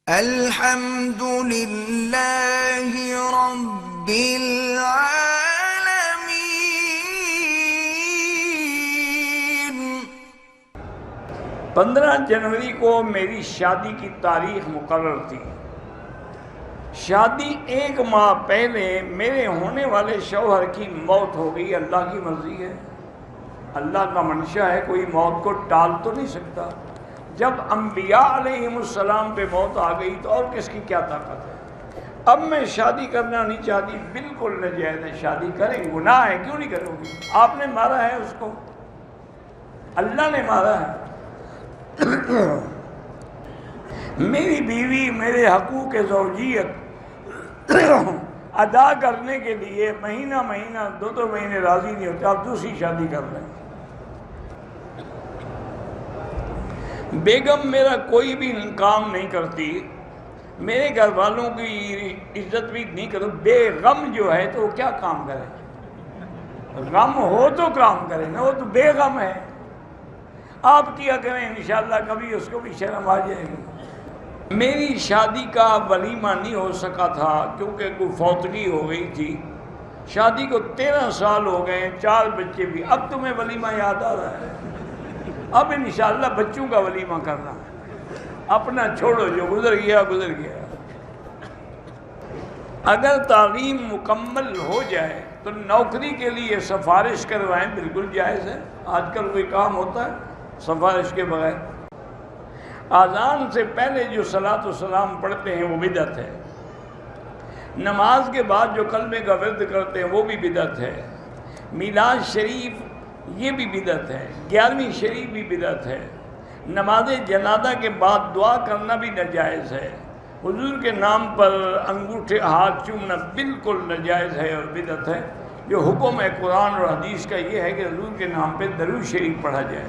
الحمد للہ رب العالمین۔ 15 جنوری کو میری شادی کی تاریخ مقرر تھی۔ شادی 1 ماہ پہلے میرے ہونے والے شوہر کی موت ہو گئی۔ اللہ کی مرضی ہے، اللہ کا منشا ہے، کوئی موت کو ٹال تو نہیں سکتا۔ جب انبیاء علیہم السلام پہ موت آ گئی تو اور کس کی کیا طاقت ہے۔ اب میں شادی کرنا نہیں چاہتی، بالکل ناجائز ہے۔ شادی کریں، گناہ ہے، کیوں نہیں کرو گی؟ آپ نے مارا ہے اس کو، اللہ نے مارا ہے۔ میری بیوی میرے حقوق زوجیت ادا کرنے کے لیے مہینہ 2 مہینے راضی نہیں ہوتے، آپ دوسری شادی کر لیں۔ بیگم میرا کوئی بھی کام نہیں کرتی، میرے گھر والوں کی عزت بھی نہیں کرو۔ بے غم جو ہے تو وہ کیا کام کرے؟ غم ہو تو کام کرے نا، وہ تو بے غم ہے۔ آپ کیا کریں، انشاءاللہ کبھی اس کو بھی شرم آ جائے گی۔ میری شادی کا ولیمہ نہیں ہو سکا تھا کیونکہ کوئی فوتگی ہو گئی تھی۔ شادی کو 13 سال ہو گئے، 4 بچے بھی۔ اب تمہیں ولیمہ یاد آ رہا ہے؟ اب انشاءاللہ بچوں کا ولیمہ کرنا، اپنا چھوڑو، جو گزر گیا گزر گیا۔ اگر تعلیم مکمل ہو جائے تو نوکری کے لیے سفارش کروائیں، بالکل جائز ہے۔ آج کل کوئی کام ہوتا ہے سفارش کے بغیر؟ اذان سے پہلے جو صلاۃ و سلام پڑھتے ہیں وہ بدعت ہے۔ نماز کے بعد جو کلمے کا ورد کرتے ہیں وہ بھی بدعت ہے۔ میلاد شریف یہ بھی بدعت ہے۔ 11ویں شریف بھی بدعت ہے۔ نماز جنازہ کے بعد دعا کرنا بھی ناجائز ہے۔ حضور کے نام پر انگوٹھے ہاتھ چومنا بالکل ناجائز ہے اور بدعت ہے۔ جو حکم ہے قرآن اور حدیث کا یہ ہے کہ حضور کے نام پہ درود شریف پڑھا جائے۔